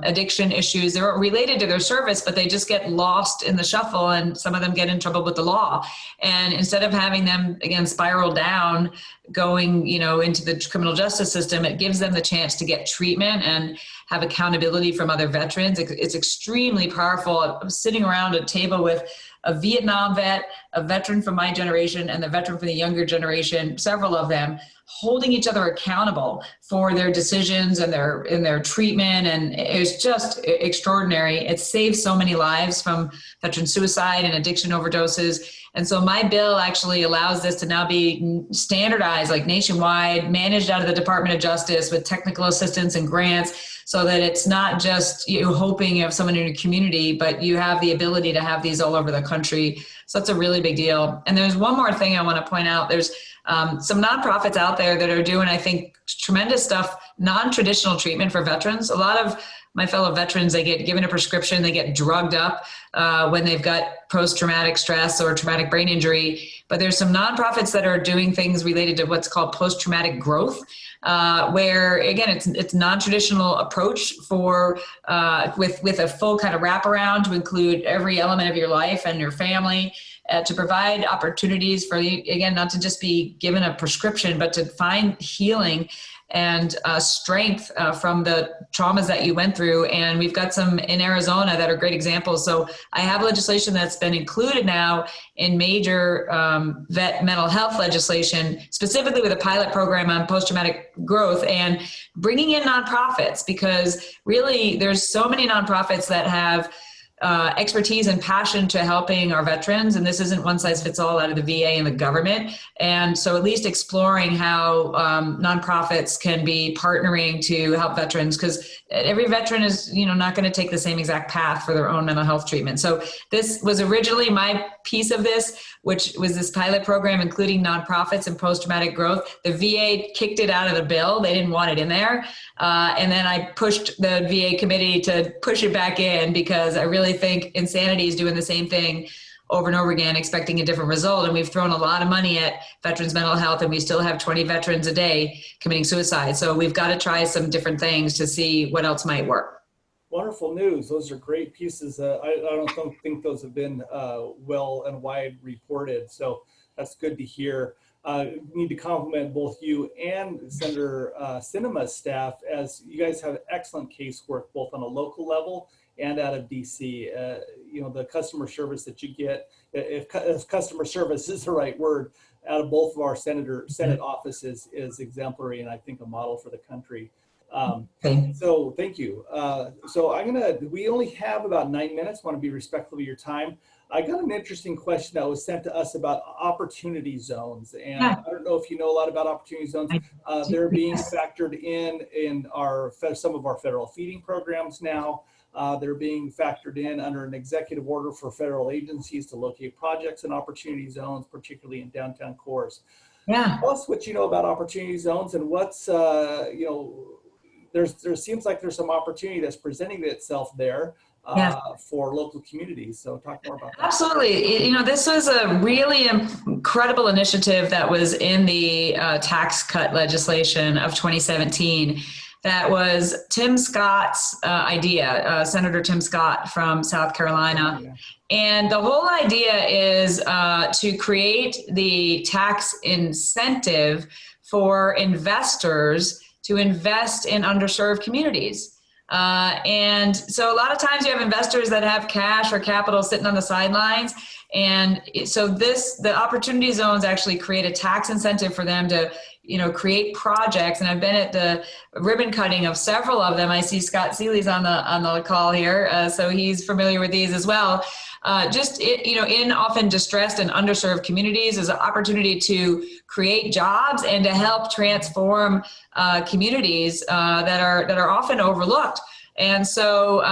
addiction issues. They're related to their service, but they just get lost in the shuffle, and some of them get in trouble with the law. And instead of having them, again, spiral down, going into the criminal justice system, it gives them the chance to get treatment and have accountability from other veterans. It's extremely powerful. I'm sitting around a table with a Vietnam vet, a veteran from my generation, and the veteran from the younger generation, several of them, holding each other accountable for their decisions and their treatment. And it's just extraordinary. It saves so many lives from veteran suicide and addiction overdoses. And so my bill actually allows this to now be standardized, like nationwide, managed out of the Department of Justice with technical assistance and grants, so that it's not just you hoping you have someone in your community, but you have the ability to have these all over the country. So that's a really big deal. And there's one more thing I want to point out. There's some nonprofits out there that are doing, I think, tremendous stuff, non-traditional treatment for veterans. A lot of my fellow veterans, they get given a prescription, they get drugged up when they've got post-traumatic stress or traumatic brain injury. But there's some nonprofits that are doing things related to what's called post-traumatic growth, where again, it's non-traditional approach for with a full kind of wraparound to include every element of your life and your family, to provide opportunities for you, again, not to just be given a prescription, but to find healing and strength from the traumas that you went through. And we've got some in Arizona that are great examples. So I have legislation that's been included now in major vet mental health legislation, specifically with a pilot program on post-traumatic growth, and bringing in nonprofits, because really there's so many nonprofits that have expertise and passion to helping our veterans, and this isn't one size fits all out of the VA and the government. And so at least exploring how nonprofits can be partnering to help veterans, because every veteran is not going to take the same exact path for their own mental health treatment. So this was originally my piece of this, which was this pilot program including nonprofits and post-traumatic growth. The VA kicked it out of the bill. They didn't want it in there. And then I pushed the VA committee to push it back in, because I really think insanity is doing the same thing over and over again, expecting a different result. And we've thrown a lot of money at veterans' mental health, and we still have 20 veterans a day committing suicide. So we've got to try some different things to see what else might work. Wonderful news. Those are great pieces. I don't think those have been well and wide reported. So that's good to hear. need to compliment both you and Senator Sinema's staff, as you guys have excellent casework both on a local level and out of DC. You know, the customer service that you get, if customer service is the right word, out of both of our Senate offices is exemplary, and I think a model for the country. So thank you. So we only have about 9 minutes. Want to be respectful of your time. I got an interesting question that was sent to us about opportunity zones. And I don't know if you know a lot about opportunity zones. They're being factored in some of our federal feeding programs now. They're being factored in under an executive order for federal agencies to locate projects in opportunity zones, particularly in downtown cores. Yeah. Tell us what you know about opportunity zones and what's, you know, there seems like there's some opportunity that's presenting itself there for local communities. So talk more about that. Absolutely. You know, this was a really incredible initiative that was in the tax cut legislation of 2017. That was Tim Scott's idea, Senator Tim Scott from South Carolina. Yeah. And the whole idea is to create the tax incentive for investors to invest in underserved communities. And so a lot of times you have investors that have cash or capital sitting on the sidelines. And so the opportunity zones actually create a tax incentive for them to, you know, create projects. And I've been at the ribbon cutting of several of them. I see Scott Seeley's on the call here. So he's familiar with these as well. You know, in often distressed and underserved communities is an opportunity to create jobs and to help transform communities that are often overlooked. And so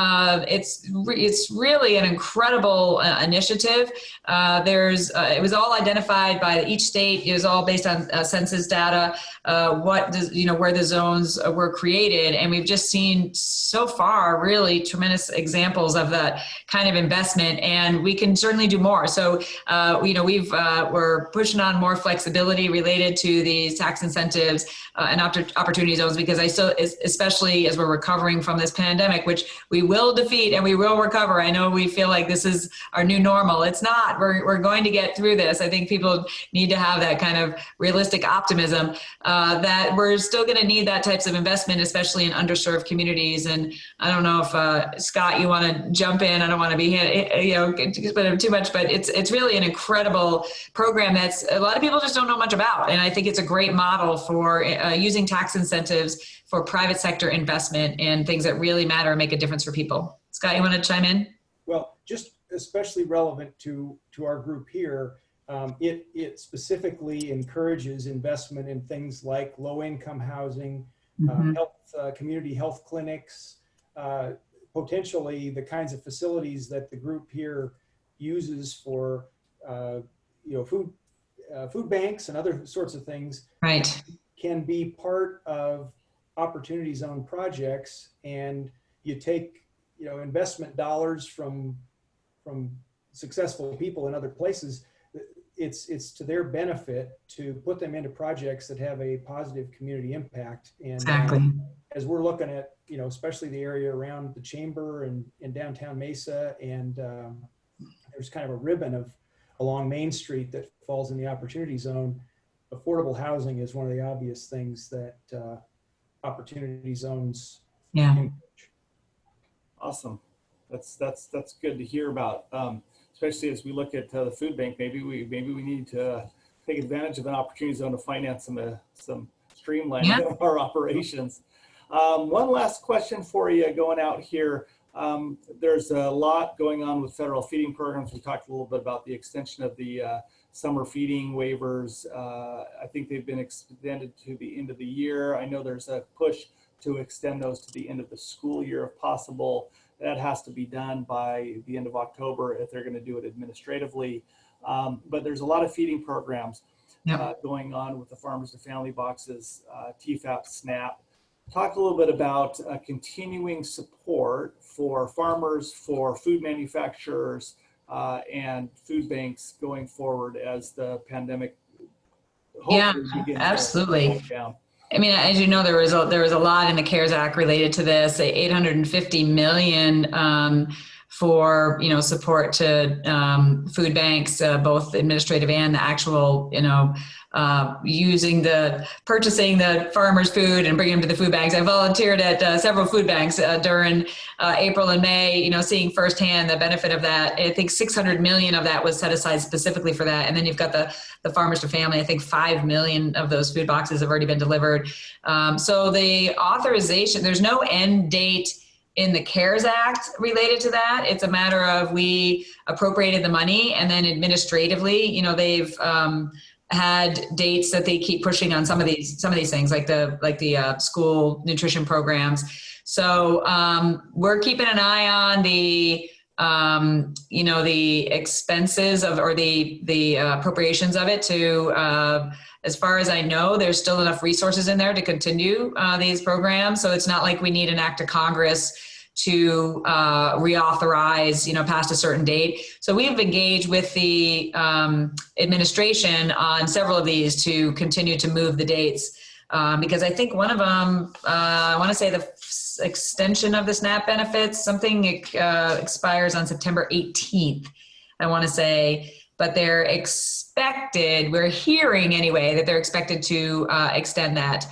it's really an incredible initiative. It was all identified by each state. It was all based on census data, where the zones were created. And we've just seen so far really tremendous examples of that kind of investment, and we can certainly do more. So, we're pushing on more flexibility related to these tax incentives and opportunity zones, because especially as we're recovering from this pandemic, which we will defeat and we will recover. I know we feel like this is our new normal. It's not. We're going to get through this. I think people need to have that kind of realistic optimism that we're still going to need that types of investment, especially in underserved communities. And I don't know if Scott, you want to jump in. I don't want to be too much, but it's really an incredible program that's a lot of people just don't know much about. And I think it's a great model for using tax incentives for private sector investment and things that really matter and make a difference for people. Scott, you want to chime in? Well, just especially relevant to our group here, it specifically encourages investment in things like low-income housing, community health clinics, potentially the kinds of facilities that the group here uses for food banks and other sorts of things. Right. Can be part of opportunity zone projects, and you take investment dollars from successful people in other places. It's to their benefit to put them into projects that have a positive community impact. And exactly. As we're looking at, especially the area around the chamber and in downtown Mesa, and there's kind of a ribbon along Main Street that falls in the opportunity zone. Affordable housing is one of the obvious things that opportunity zones. Yeah. Awesome. That's good to hear about. Especially as we look at the food bank, maybe we need to take advantage of an opportunity zone to finance some streamlining of our operations. One last question for you going out here. There's a lot going on with federal feeding programs. We talked a little bit about the extension of the summer feeding waivers. I think they've been extended to the end of the year. I know there's a push to extend those to the end of the school year if possible. That has to be done by the end of October if they're going to do it administratively. But there's a lot of feeding programs going on with the Farmers to Family Boxes, TFAP, SNAP. Talk a little bit about continuing support for farmers, for food manufacturers, and food banks going forward as the pandemic hopefully begins absolutely. to slow down. I mean, as you know, there was a lot in the CARES Act related to this, $850 million for, support to food banks, both administrative and the actual, purchasing the farmers' food and bringing them to the food banks. I volunteered at several food banks during April and May, seeing firsthand the benefit of that. I think 600 million of that was set aside specifically for that. And then you've got the farmers to family. I think 5 million of those food boxes have already been delivered. So the authorization, there's no end date in the CARES Act related to that. It's a matter of we appropriated the money, and then administratively, they've had dates that they keep pushing on some of these things, like the school nutrition programs. So we're keeping an eye on the the expenses or the appropriations of it to. As far as I know, there's still enough resources in there to continue these programs. So it's not like we need an act of Congress to reauthorize, past a certain date. So we've engaged with the administration on several of these to continue to move the dates. Because I think one of them, I want to say the extension of the SNAP benefits, something expires on September 18th, I want to say. But they're expected, we're hearing anyway, that they're expected to extend that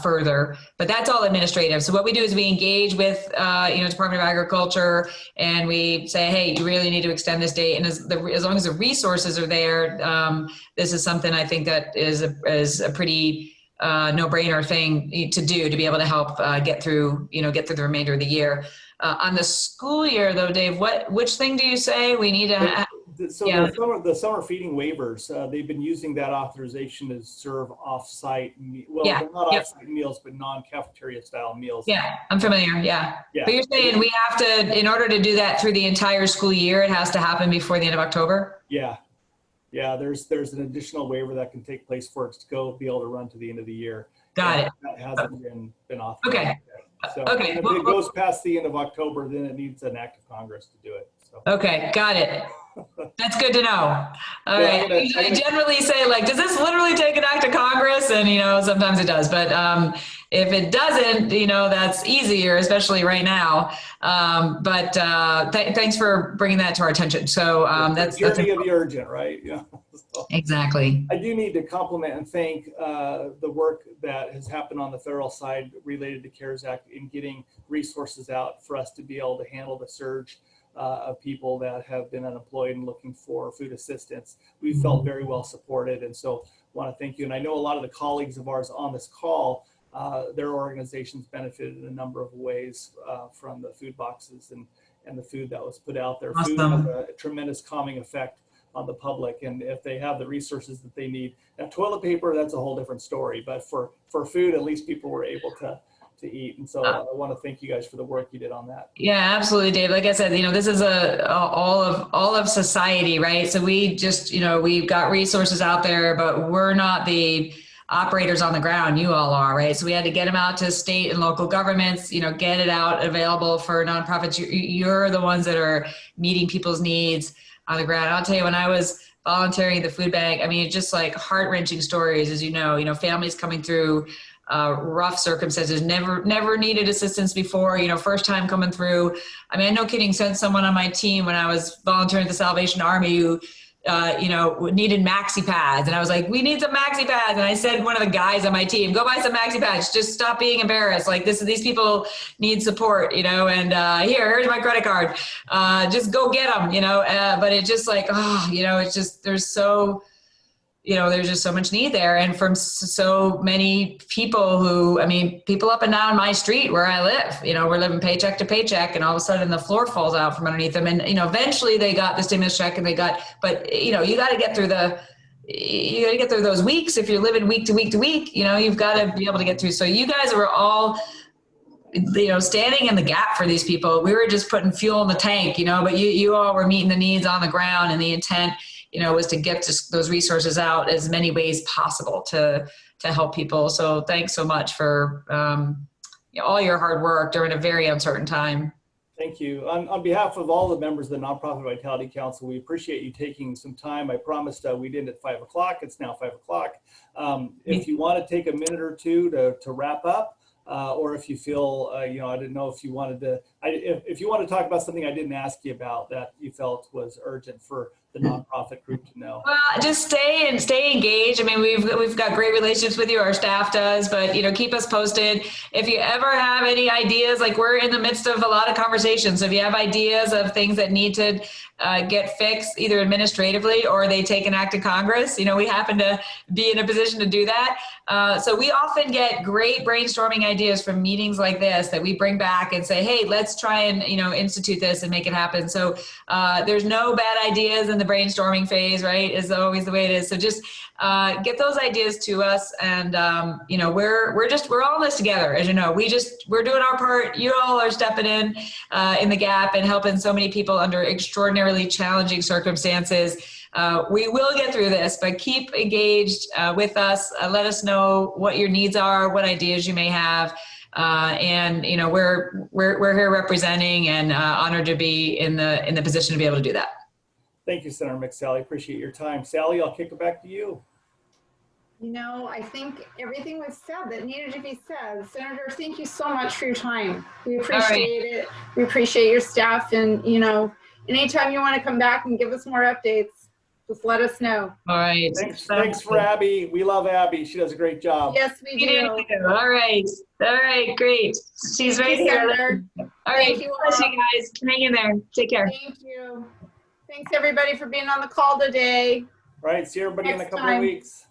further. But that's all administrative. So what we do is we engage with, Department of Agriculture, and we say, hey, you really need to extend this date. And as long as the resources are there, this is something I think that is a pretty no-brainer thing to do to be able to help get through the remainder of the year. On the school year, though, Dave, which thing do you say we need to? So yeah. the summer feeding waivers, they've been using that authorization to serve off-site, not off-site meals, but non-cafeteria style meals. Yeah, I'm familiar. Yeah. But you're saying we have to, in order to do that through the entire school year, it has to happen before the end of October? Yeah. Yeah, there's an additional waiver that can take place for it to be able to run to the end of the year. Got it. That hasn't been authorized. Okay. Yet. So okay. If it goes past the end of October, then it needs an act of Congress to do it. So. Okay, got it. That's good to know. All right. I generally say, like, does this literally take an act of Congress? And, sometimes it does. But if it doesn't, that's easier, especially right now. But thanks for bringing that to our attention. So that's of the urgent, right? Yeah. So exactly. I do need to compliment and thank the work that has happened on the federal side related to CARES Act in getting resources out for us to be able to handle the surge of people that have been unemployed and looking for food assistance. We felt very well supported, and so want to thank you. And I know a lot of the colleagues of ours on this call, their organizations benefited in a number of ways from the food boxes and the food that was put out there. Awesome. Food has a tremendous calming effect on the public, and if they have the resources that they need. Now, toilet paper, that's a whole different story, but for food, at least people were able to eat. And so I want to thank you guys for the work you did on that. Yeah, absolutely, Dave. Like I said, this is all of society, right? So we just, we've got resources out there, but we're not the operators on the ground. You all are, right? So we had to get them out to state and local governments, get it out available for nonprofits. You're the ones that are meeting people's needs on the ground. I'll tell you, when I was volunteering at the food bank, I mean, just like heart-wrenching stories, as you know, families coming through rough circumstances, never needed assistance before, first time coming through. I mean, I no kidding, sent someone on my team when I was volunteering at the Salvation Army who, needed maxi pads. And I was like, we need some maxi pads. And I said, one of the guys on my team, go buy some maxi pads. Just stop being embarrassed. Like these people need support, and here's my credit card. Just go get them, but it's just like, it's just, there's just so much need there. And from so many people people up and down my street where I live, we're living paycheck to paycheck, and all of a sudden the floor falls out from underneath them. And, eventually they got the stimulus check but you got to get through those weeks. If you're living week to week to week, you've got to be able to get through. So you guys were all, standing in the gap for these people. We were just putting fuel in the tank, but you all were meeting the needs on the ground, and the intent was to get those resources out as many ways possible to help people. So thanks so much for all your hard work during a very uncertain time. Thank you. On behalf of all the members of the Nonprofit Vitality Council, we appreciate you taking some time. I promised we'd end at 5 o'clock. It's now 5 o'clock. If you want to take a minute or two to wrap up, or if you feel, you know, I didn't know if you wanted to, if you want to talk about something I didn't ask you about that you felt was urgent for the nonprofit group to know. Well, just stay engaged. I mean, we've got great relationships with you. Our staff does, but you know, keep us posted. If you ever have any ideas, like we're in the midst of a lot of conversations. So if you have ideas of things that need to get fixed, either administratively or they take an act to Congress, you know, we happen to be in a position to do that. So we often get great brainstorming ideas from meetings like this that we bring back and say, hey, let's try and, you know, institute this and make it happen. So there's no bad ideas in the brainstorming phase, right? Is always the way it is. So just get those ideas to us, and you know, we're all in this together. As you know, we're doing our part. You all are stepping in the gap and helping so many people under extraordinarily challenging circumstances. We will get through this, but keep engaged with us. Let us know what your needs are, what ideas you may have. And you know, we're here representing, and honored to be in the position to be able to do that. Thank you, Senator McSally. Appreciate your time. Sally, I'll kick it back to you. You know, I think everything was said that needed to be said. Senator, thank you so much for your time. We appreciate it. We appreciate your staff, and you know, anytime you want to come back and give us more updates, just let us know. All right. Thanks for Abby. We love Abby. She does a great job. Yes, we do. All right. Great. She's right here. All right. Thank you, Bless you guys. Hang in there. Take care. Thank you. Thanks everybody for being on the call today. Right. See everybody in a couple of time. weeks.